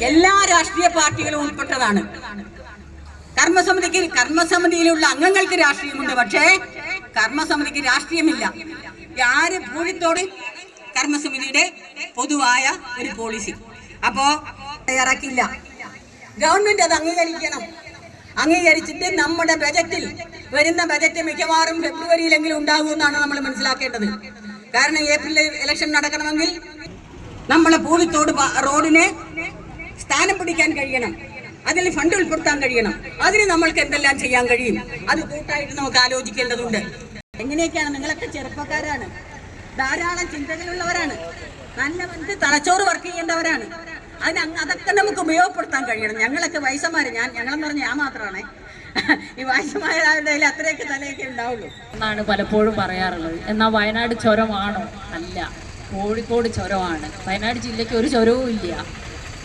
എല്ലാ രാഷ്ട്രീയ പാർട്ടികളും ഉൾപ്പെട്ടതാണ്. കർമ്മസമിതിയിലുള്ള അംഗങ്ങൾക്ക് രാഷ്ട്രീയമുണ്ട്, പക്ഷേ കർമ്മസമിതിക്ക് രാഷ്ട്രീയമില്ല. ആര് പൂഴിത്തോട് കർമ്മസമിതിയുടെ പൊതുവായ ഒരു പോളിസി അപ്പോ തയ്യാറാക്കില്ല. ഗവൺമെന്റ് അത് അംഗീകരിക്കണം. അംഗീകരിച്ചിട്ട് നമ്മുടെ ബജറ്റിൽ വരുന്ന ബജറ്റ് മിക്കവാറും ഫെബ്രുവരിയിലെങ്കിലും ഉണ്ടാകുമെന്നാണ് നമ്മൾ മനസ്സിലാക്കേണ്ടത്. കാരണം ഏപ്രിലിൽ ഇലക്ഷൻ നടക്കണമെങ്കിൽ നമ്മളെ പൂഴിത്തോട് റോഡിനെ സ്ഥാനം പിടിക്കാൻ കഴിയണം, അതിൽ ഫണ്ട് ഉൾപ്പെടുത്താൻ കഴിയണം. അതിന് നമ്മൾക്ക് എന്തെല്ലാം ചെയ്യാൻ കഴിയും, അത് കൂട്ടായിട്ട് നമുക്ക് ആലോചിക്കേണ്ടതുണ്ട്. എങ്ങനെയൊക്കെയാണ്? നിങ്ങളൊക്കെ ചെറുപ്പക്കാരാണ്, ധാരാളം ചിന്തകളുള്ളവരാണ്, നല്ല മനസ്സിൽ തലച്ചോറ് വർക്ക് ചെയ്യേണ്ടവരാണ്. അതൊക്കെ നമുക്ക് ഉപയോഗപ്പെടുത്താൻ കഴിയണം. ഞങ്ങളൊക്കെ വയസ്സന്മാര്, ഞങ്ങളെന്ന് പറഞ്ഞാൽ ഞാൻ മാത്രമാണ് ഈ വയസ്സന്മാരുടെ അത്രയൊക്കെ തലയൊക്കെ ഉണ്ടാവുള്ളൂ എന്നാണ് പലപ്പോഴും പറയാറുള്ളത്. എന്നാൽ വയനാട് ചുരമാണോ? അല്ല, കോഴിക്കോട് ചുരമാണ്. വയനാട് ജില്ലയ്ക്ക് ഒരു ചുരവും ഇല്ല,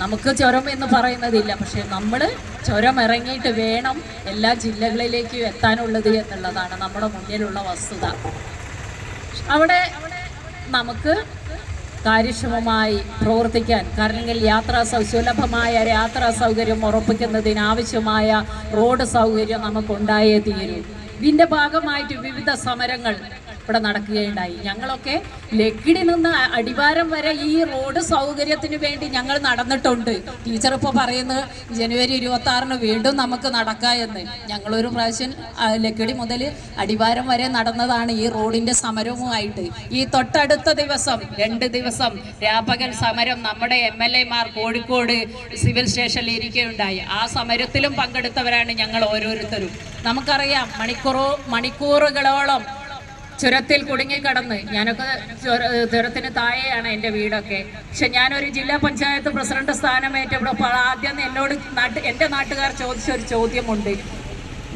നമുക്ക് ചുരം എന്ന് പറയുന്നതില്ല. പക്ഷെ നമ്മൾ ചുരം ഇറങ്ങിയിട്ട് വേണം എല്ലാ ജില്ലകളിലേക്കും എത്താനുള്ളത് എന്നുള്ളതാണ് നമ്മുടെ മുന്നിലുള്ള വസ്തുത. അവിടെ നമുക്ക് കാര്യക്ഷമമായി പ്രവർത്തിക്കാൻ, കാരണം സുലഭമായ യാത്രാ സൗകര്യം ഉറപ്പിക്കുന്നതിനാവശ്യമായ റോഡ് സൗകര്യം നമുക്കുണ്ടായേ തീരൂ. ഇതിൻ്റെ ഭാഗമായിട്ട് വിവിധ സമരങ്ങൾ ഇവിടെ നടക്കുകയുണ്ടായി. ഞങ്ങളൊക്കെ ലക്കിടി നിന്ന് അടിവാരം വരെ ഈ റോഡ് സൗകര്യത്തിന് വേണ്ടി ഞങ്ങൾ നടന്നിട്ടുണ്ട്. ടീച്ചർ ഇപ്പോൾ പറയുന്നത് ജനുവരി 26 വീണ്ടും നമുക്ക് നടക്കാം എന്ന്. ഞങ്ങളൊരു പ്രാവശ്യം ലക്കിടി മുതൽ അടിവാരം വരെ നടന്നതാണ് ഈ റോഡിൻ്റെ സമരവുമായിട്ട്. ഈ തൊട്ടടുത്ത ദിവസം 2 ദിവസം രാപകൽ സമരം നമ്മുടെ MLA-മാർ കോഴിക്കോട് സിവിൽ സ്റ്റേഷനിൽ ഇരിക്കുകയുണ്ടായി. ആ സമരത്തിലും പങ്കെടുത്തവരാണ് ഞങ്ങൾ ഓരോരുത്തരും. നമുക്കറിയാം, മണിക്കൂറുകളോളം ചുരത്തിൽ കുടുങ്ങിക്കിടന്ന്, ഞാനൊക്കെ ചുരത്തിന് താഴെയാണ് എൻ്റെ വീടൊക്കെ. പക്ഷെ ഞാനൊരു ജില്ലാ പഞ്ചായത്ത് പ്രസിഡന്റ് സ്ഥാനമേറ്റപ്പോൾ ആദ്യം എന്നോട് എൻ്റെ നാട്ടുകാർ ചോദിച്ചൊരു ചോദ്യമുണ്ട്.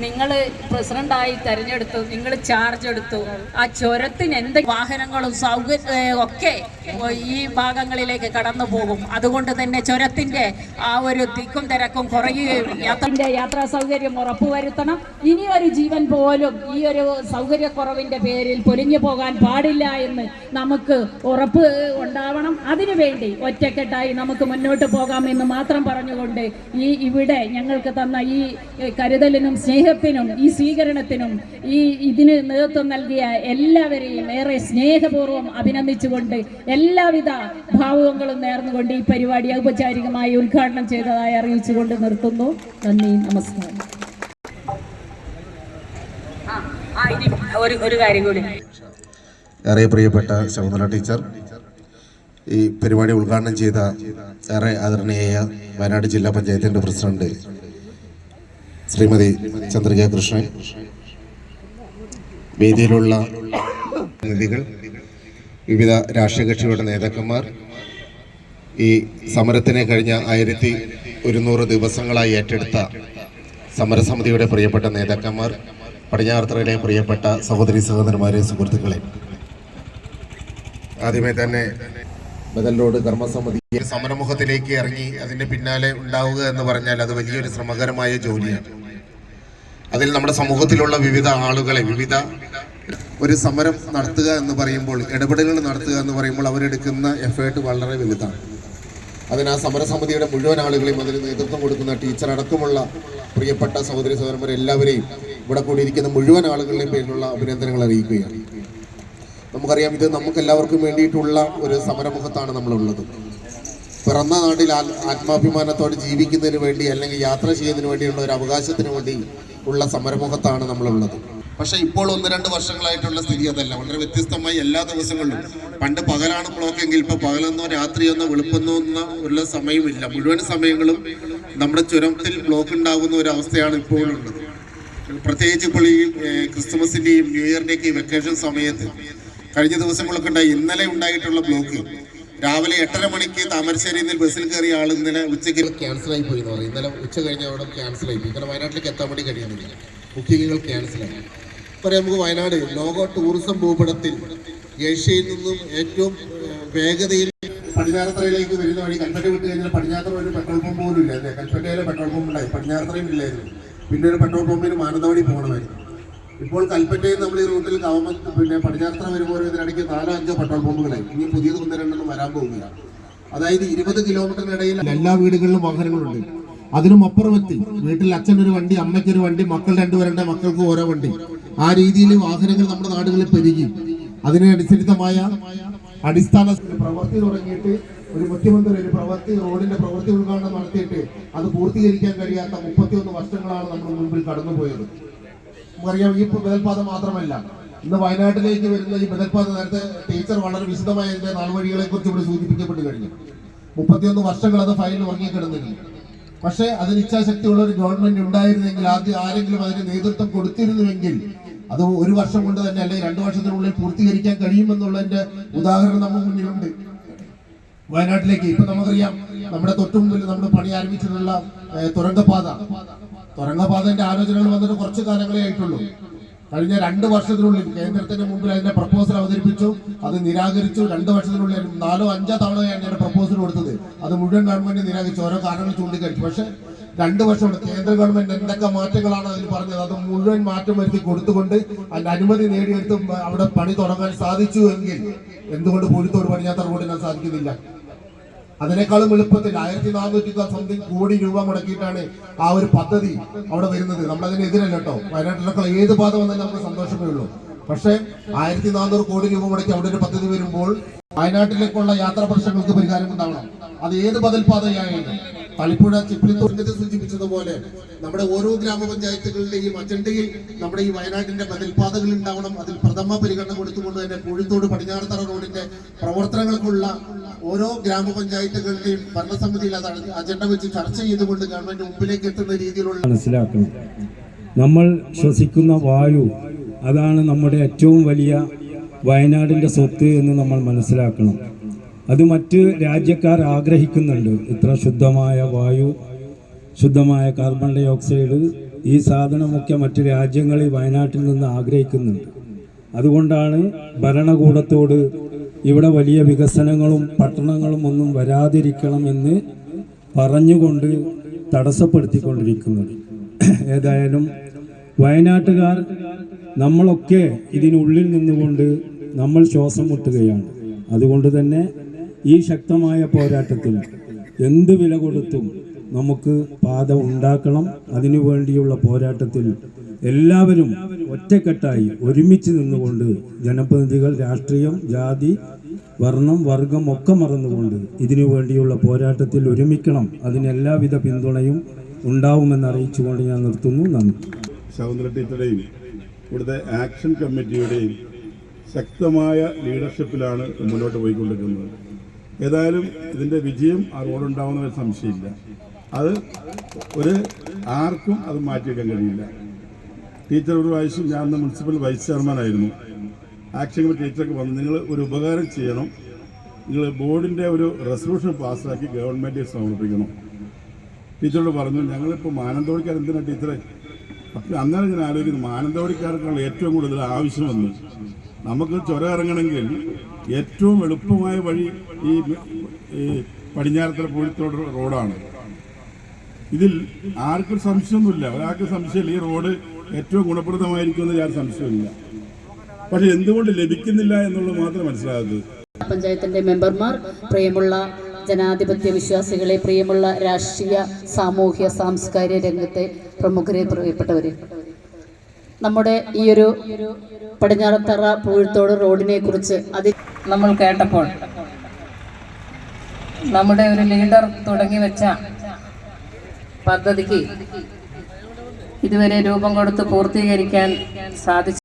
നിങ്ങൾ പ്രസിഡന്റായി തിരഞ്ഞെടുത്തു, നിങ്ങൾ ചാർജ് എടുത്തു, ആ ചുരത്തിന് എന്ത് വാഹനങ്ങളും ഒക്കെ ഈ ഭാഗങ്ങളിലേക്ക് കടന്നു പോകും. അതുകൊണ്ട് തന്നെ ചുരത്തിൻ്റെ ആ ഒരു തിക്കും തിരക്കും കുറയുകയും യാത്രാ സൗകര്യം ഉറപ്പുവരുത്തണം. ഇനി ഒരു ജീവൻ പോലും ഈ ഒരു സൗകര്യക്കുറവിൻ്റെ പേരിൽ പൊലിഞ്ഞു പോകാൻ പാടില്ല എന്ന് നമുക്ക് ഉറപ്പ് ഉണ്ടാവണം. അതിനുവേണ്ടി ഒറ്റക്കെട്ടായി നമുക്ക് മുന്നോട്ട് പോകാമെന്ന് മാത്രം പറഞ്ഞുകൊണ്ട് ഇവിടെ ഞങ്ങൾക്ക് തന്ന ഈ കരുതലിനും സ്നേഹത്തിനും ഈ സ്വീകരണത്തിനും ഇതിന് നേതൃത്വം നൽകിയ എല്ലാവരെയും ഏറെ സ്നേഹപൂർവ്വം അഭിനന്ദിച്ചുകൊണ്ട് എല്ലാവിധ ഭാവുകങ്ങളും നേർന്നുകൊണ്ട് ഈ പരിപാടി ഔപചാരികമായി ഉദ്ഘാടനം ചെയ്തതായി അറിയിച്ചുകൊണ്ട് നിർത്തുന്നു. നന്ദി, നമസ്കാരം. ഒരു കാര്യം കൂടി, ഏറെ പ്രിയപ്പെട്ട ശകുന്തള ടീച്ചർ, ഈ പരിപാടി ഉദ്ഘാടനം ചെയ്ത ഏറെ ആദരണീയ വയനാട് ജില്ലാ പഞ്ചായത്തിൻ്റെ പ്രസിഡന്റ് ശ്രീമതി ചന്ദ്രിക കൃഷ്ണൻ, വേദിയിലുള്ള പ്രതിനിധികൾ, വിവിധ രാഷ്ട്രീയ കക്ഷികളുടെ നേതാക്കന്മാർ, ഈ സമരത്തിനെ കഴിഞ്ഞ 1100 ദിവസങ്ങളായി ഏറ്റെടുത്ത സമരസമിതിയുടെ പ്രിയപ്പെട്ട നേതാക്കന്മാർ, പടിഞ്ഞാറത്തറയിലെ പ്രിയപ്പെട്ട സഹോദരി സഹോദരന്മാരെ, സുഹൃത്തുക്കളെ, ആദ്യമേ തന്നെ ബദൽ റോഡ് കർമ്മസമിതി സമരമുഖത്തിലേക്ക് ഇറങ്ങി അതിൻ്റെ പിന്നാലെ ഉണ്ടാവുക എന്ന് പറഞ്ഞാൽ അത് വലിയൊരു ശ്രമകരമായ ജോലിയാണ്. അതിൽ നമ്മുടെ സമൂഹത്തിലുള്ള വിവിധ ആളുകളെ ഒരു സമരം നടത്തുക എന്ന് പറയുമ്പോൾ, ഇടപെടലുകൾ നടത്തുക എന്ന് പറയുമ്പോൾ അവരെടുക്കുന്ന എഫേർട്ട് വളരെ വലുതാണ്. അതിന് ആ സമരസമിതിയുടെ മുഴുവൻ ആളുകളെയും അതിന് നേതൃത്വം കൊടുക്കുന്ന ടീച്ചർ അടക്കമുള്ള പ്രിയപ്പെട്ട സഹോദരി സഹോദരന്മാരെ എല്ലാവരെയും ഇവിടെ കൂടിയിരിക്കുന്ന മുഴുവൻ ആളുകളുടെയും പേരിലുള്ള അഭിനന്ദനങ്ങൾ അറിയിക്കുകയാണ്. നമുക്കറിയാം, ഇത് നമുക്കെല്ലാവർക്കും വേണ്ടിയിട്ടുള്ള ഒരു സമരമുഖത്താണ് നമ്മളുള്ളത്. പിറന്ന നാട്ടിൽ ആത്മാഭിമാനത്തോടെ ജീവിക്കുന്നതിന് വേണ്ടി, അല്ലെങ്കിൽ യാത്ര ചെയ്യുന്നതിന് വേണ്ടിയുള്ള ഒരു അവകാശത്തിന് വേണ്ടി ഉള്ള സമരമുഖത്താണ് നമ്മളുള്ളത്. പക്ഷെ ഇപ്പോൾ 1-2 വർഷങ്ങളായിട്ടുള്ള സ്ഥിതി അതല്ല. വളരെ വ്യത്യസ്തമായി എല്ലാ ദിവസങ്ങളിലും, പണ്ട് പകലാണ് ബ്ലോക്കെങ്കിൽ ഇപ്പോൾ പകലെന്നോ രാത്രിയെന്നോ വെളുപ്പെന്നോ ഉള്ള സമയമില്ല. മുഴുവൻ സമയങ്ങളും നമ്മുടെ ചുരത്തിൽ ബ്ലോക്ക് ഉണ്ടാകുന്ന ഒരു അവസ്ഥയാണ് ഇപ്പോഴുള്ളത്. പ്രത്യേകിച്ച് ഇപ്പോൾ ഈ ക്രിസ്മസിൻ്റെയും ന്യൂ ഇയറിൻ്റെയൊക്കെ വെക്കേഷൻ സമയത്ത് കഴിഞ്ഞ ദിവസങ്ങളൊക്കെ ഉണ്ടായി. ഇന്നലെ ഉണ്ടായിട്ടുള്ള ബ്ലോക്ക് രാവിലെ 8:30 മണിക്ക് താമരശ്ശേരിയിൽ നിന്ന് ബസ്സിൽ കയറിയ ആൾ ഇന്നലെ ഉച്ചയ്ക്ക് ക്യാൻസലായി പോയി എന്ന് പറയും. ഇന്നലെ ഉച്ച കഴിഞ്ഞ അവിടെ ക്യാൻസലായി പോയി. കാരണം വയനാട്ടിലേക്ക് എത്താൻ വേണ്ടി കഴിയുന്നില്ല, ബുക്കിങ്ങുകൾ ക്യാൻസലായി. പറയാം, നമുക്ക് വയനാട് ലോക ടൂറിസം ഭൂപടത്തിൽ ഏഷ്യയിൽ നിന്നും ഏറ്റവും വേഗതയിൽ പടിഞ്ഞാറത്തറയിലേക്ക് വരുന്ന വഴി കൽപ്പറ്റ വിട്ട് കഴിഞ്ഞാൽ പടിഞ്ഞാറത്തറ ഒരു പെട്രോൾ പമ്പ് പോലും ഇല്ല. അല്ലേ, കൽപ്പറ്റയിലെ പെട്രോൾ പമ്പ് ഉണ്ടായി, പടിഞ്ഞാറത്തറയും ഇല്ലായിരുന്നു. പിന്നെ ഒരു പെട്രോൾ പമ്പിന് മാനന്തവാടി പോകണമായിരുന്നു. ഇപ്പോൾ കൽപ്പറ്റയിൽ നമ്മൾ ഈ റൂട്ടിൽ പടിഞ്ഞാറത്തറ വരുമ്പോൾ ഇതിനിടയ്ക്ക് 4-5 പെട്രോൾ പമ്പുകളായി. ഇനി പുതിയത് 1-2 വരാൻ പോവുകയാണ്. അതായത് 20 കിലോമീറ്ററിനിടയിൽ എല്ലാ വീടുകളിലും വാഹനങ്ങളുണ്ട്. അതിനും അപ്പുറമെത്തി വീട്ടിൽ അച്ഛനൊരു വണ്ടി, അമ്മയ്ക്കൊരു വണ്ടി, മക്കൾ രണ്ടുപേരുടെ മക്കൾക്ക് ഓരോ വണ്ടി. ആ രീതിയിൽ വാഹനങ്ങൾ നമ്മുടെ നാടുകളിൽ പെരുകി. അതിനനുസരിതമായ അടിസ്ഥാന പ്രവൃത്തി തുടങ്ങിയിട്ട് ഒരു മുഖ്യമന്ത്രി ഒരു റോഡിന്റെ പ്രവൃത്തി ഉദ്ഘാടനം നടത്തിയിട്ട് അത് പൂർത്തീകരിക്കാൻ കഴിയാത്ത 31 വർഷങ്ങളാണ് നമ്മൾ മുമ്പിൽ കടന്നുപോയത്. നമുക്കറിയാം, ഈ ബദൽപാത മാത്രമല്ല, ഇന്ന് വയനാട്ടിലേക്ക് വരുന്ന ഈ ബദൽപാത നേരത്തെ ടീച്ചർ വളരെ വിശദമായ അതിന്റെ നാൾവഴികളെ കുറിച്ച് ഇവിടെ സൂചിപ്പിക്കപ്പെട്ട് കഴിഞ്ഞു. 31 വർഷങ്ങൾ അത് ഫയലിൽ ഉറങ്ങിക്കിടന്നില്ല. പക്ഷേ അതിന് ഇച്ഛാശക്തിയുള്ള ഒരു ഗവൺമെന്റ് ഉണ്ടായിരുന്നെങ്കിൽ, ആദ്യം ആരെങ്കിലും അതിന് നേതൃത്വം കൊടുത്തിരുന്നുവെങ്കിൽ അത് 1 വർഷം കൊണ്ട് തന്നെ അല്ലെങ്കിൽ 2 വർഷത്തിനുള്ളിൽ പൂർത്തീകരിക്കാൻ കഴിയുമെന്നുള്ളതിന്റെ ഉദാഹരണം നമ്മുടെ മുന്നിലുണ്ട്. വയനാട്ടിലേക്ക് ഇപ്പൊ നമുക്കറിയാം, നമ്മുടെ തൊട്ടുമുമ്പിൽ നമ്മൾ പണി ആരംഭിച്ചിട്ടുള്ള തുരങ്കപാതന്റെ ആലോചനകൾ വന്നിട്ട് കുറച്ച് കാലങ്ങളേ ആയിട്ടുള്ളൂ. കഴിഞ്ഞ 2 വർഷത്തിനുള്ളിൽ കേന്ദ്രത്തിന്റെ മുമ്പിൽ അതിന്റെ പ്രപ്പോസൽ അവതരിപ്പിച്ചു, അത് നിരാകരിച്ചു. 2 വർഷത്തിനുള്ളിൽ 4 or 5 തവണയാണ് അതിന്റെ പ്രപ്പോസൽ കൊടുത്തത്. അത് മുഴുവൻ ഗവൺമെന്റ് നിരാകരിച്ചു, ഓരോ കാരണങ്ങൾ ചൂണ്ടിക്കാണിച്ചു. പക്ഷെ 2 വർഷം കേന്ദ്ര ഗവൺമെന്റ് എന്തൊക്കെ മാറ്റങ്ങളാണ് അതിൽ പറഞ്ഞത്, അത് മുഴുവൻ മാറ്റം വരുത്തി കൊടുത്തുകൊണ്ട് അതിന്റെ അനുമതി നേടിയെടുത്ത് അവിടെ പണി തുടങ്ങാൻ സാധിച്ചു എങ്കിൽ എന്തുകൊണ്ട് പൂഴിത്തോട് പടിഞ്ഞാത്ത റോഡിന് സാധിക്കുന്നില്ല? അതിനേക്കാളും എളുപ്പത്തിൽ 1400 സംതിങ് കോടി രൂപ മുടക്കിയിട്ടാണ് ആ ഒരു പദ്ധതി അവിടെ വരുന്നത്. നമ്മളതിനെതിരല്ല കേട്ടോ. വയനാട്ടിലൊക്കെ ഏത് പാത വന്നാലും നമുക്ക് സന്തോഷമേ ഉള്ളൂ. പക്ഷേ 1400 കോടി രൂപ മുടക്കി അവിടെ ഒരു പദ്ധതി വരുമ്പോൾ വയനാട്ടിലേക്കുള്ള യാത്രാ പ്രശ്നങ്ങൾക്ക് പരിഹാരം ഉണ്ടാവണം. അത് ഏത് ബദൽപാതയായാലും തളിപ്പുഴ ചിപ്പിലിത്തോട്ടത്തിൽ സൂചിപ്പിച്ചതുപോലെ നമ്മുടെ ഓരോ ഗ്രാമപഞ്ചായത്തുകളുടെയും അജണ്ടയിൽ നമ്മുടെ ഈ വയനാട്ടിന്റെ ബദൽപാതകൾ ഉണ്ടാവണം. അതിൽ പ്രഥമ പരിഗണന കൊടുത്തുകൊണ്ട് തന്നെ കോഴിത്തോട് പടിഞ്ഞാറത്തറ റോഡിന്റെ പ്രവർത്തനങ്ങൾക്കുള്ള ഓരോ ഗ്രാമപഞ്ചായത്തുകളുടെയും ഭരണസമിതിയിൽ അത് അജണ്ട വെച്ച് ചർച്ച ചെയ്തുകൊണ്ട് ഗവൺമെന്റ് മുമ്പിലേക്ക് എത്തുന്ന രീതിയിലുള്ള മനസ്സിലാക്കണം. നമ്മൾ ശ്വസിക്കുന്ന വായു, അതാണ് നമ്മുടെ ഏറ്റവും വലിയ വയനാടിൻ്റെ സ്വത്ത് എന്ന് നമ്മൾ മനസ്സിലാക്കണം. അത് മറ്റ് രാജ്യക്കാർ ആഗ്രഹിക്കുന്നുണ്ട്. ഇത്ര ശുദ്ധമായ വായു, ശുദ്ധമായ കാർബൺ ഡൈ ഓക്സൈഡ്, ഈ സാധനമൊക്കെ മറ്റ് രാജ്യങ്ങളിൽ വയനാട്ടിൽ നിന്ന് ആഗ്രഹിക്കുന്നുണ്ട്. അതുകൊണ്ടാണ് ഭരണകൂടത്തോട് ഇവിടെ വലിയ വികസനങ്ങളും പട്ടണങ്ങളും ഒന്നും വരാതിരിക്കണമെന്ന് പറഞ്ഞുകൊണ്ട് തടസ്സപ്പെടുത്തിക്കൊണ്ടിരിക്കുന്നത്. ഏതായാലും വയനാട്ടുകാർ നമ്മളൊക്കെ ഇതിനുള്ളിൽ നിന്നുകൊണ്ട് നമ്മൾ ശ്വാസം മുട്ടുകയാണ്. അതുകൊണ്ട് തന്നെ ഈ ശക്തമായ പോരാട്ടത്തിൽ എന്ത് വില കൊടുത്തും നമുക്ക് പാത ഉണ്ടാക്കണം. അതിനു വേണ്ടിയുള്ള പോരാട്ടത്തിൽ എല്ലാവരും ഒറ്റക്കെട്ടായി ഒരുമിച്ച് നിന്നുകൊണ്ട് ജനപ്രതിനിധികൾ, രാഷ്ട്രീയം, ജാതി, വർണ്ണം, വർഗം ഒക്കെ മറന്നുകൊണ്ട് ഇതിനു വേണ്ടിയുള്ള പോരാട്ടത്തിൽ ഒരുമിക്കണം. അതിന് എല്ലാവിധ പിന്തുണയും ഉണ്ടാവുമെന്ന് അറിയിച്ചുകൊണ്ട് ഞാൻ നിർത്തുന്നു. നന്ദി. ശകുന്തള ടീച്ചറുടെയും ഇവിടുത്തെ ആക്ഷൻ കമ്മിറ്റിയുടെയും ശക്തമായ ലീഡർഷിപ്പിലാണ് മുന്നോട്ട് പോയിക്കൊണ്ടിരിക്കുന്നത്. ഏതായാലും ഇതിൻ്റെ വിജയം ആ റോഡുണ്ടാവുന്ന ഒരു സംശയമില്ല. അത് ആർക്കും അത് മാറ്റിവെക്കാൻ കഴിയില്ല. ടീച്ചർ ഒരു പ്രാവശ്യം, ഞാൻ അന്ന് മുനിസിപ്പൽ വൈസ് ചെയർമാനായിരുന്നു, ആക്ഷൻ കമ്മിറ്റി ടീച്ചർക്ക് വന്ന് നിങ്ങൾ ഒരു ഉപകാരം ചെയ്യണം, നിങ്ങൾ ബോർഡിൻ്റെ ഒരു റെസൊല്യൂഷൻ പാസ്സാക്കി ഗവൺമെൻറ് സമർപ്പിക്കണം. ടീച്ചറോട് പറഞ്ഞു, ഞങ്ങളിപ്പോൾ മാനന്തവാടിക്കാർ എന്തിനാണ് ടീച്ചറെ? അപ്പം അന്നേരം ഞാൻ ആലോചിക്കുന്നു, മാനന്തവാടിക്കാർക്കാണ് ഏറ്റവും കൂടുതൽ ആവശ്യം വന്നു. നമുക്ക് ചുരം ഇറങ്ങണമെങ്കിൽ ഏറ്റവും എളുപ്പമായ വഴി ഈ പടിഞ്ഞാറത്തറ പൂഴിത്തോട് റോഡാണ്. ഇതിൽ ആർക്കും സംശയമൊന്നുമില്ല, ഒരാൾക്ക് സംശയമില്ല, ഈ റോഡ് ഏറ്റവും ഗുണപ്രദമായിരിക്കുമെന്ന് ഞാൻ സംശയമില്ല. പക്ഷെ എന്തുകൊണ്ട് ലഭിക്കുന്നില്ല എന്നുള്ളത് മാത്രം മനസ്സിലാകുന്നത്. പഞ്ചായത്തിന്റെ മെമ്പർമാർ, പ്രിയമുള്ള ജനാധിപത്യ വിശ്വാസികളെ, പ്രിയമുള്ള രാഷ്ട്രീയ, സാമൂഹ്യ, സാംസ്കാരിക രംഗത്തെ പ്രമുഖരെ, പ്രിയപ്പെട്ടവരെ, നമ്മുടെ ഈ ഒരു പടിഞ്ഞാറത്തറ പൂഴിത്തോട് റോഡിനെ കുറിച്ച് നമ്മൾ കേട്ടപ്പോൾ നമ്മുടെ ഒരു ലീഡർ തുടങ്ങി വെച്ച പദ്ധതിക്ക് ഇതുവരെ രൂപം കൊടുത്ത് പൂർത്തീകരിക്കാൻ സാധിച്ചു.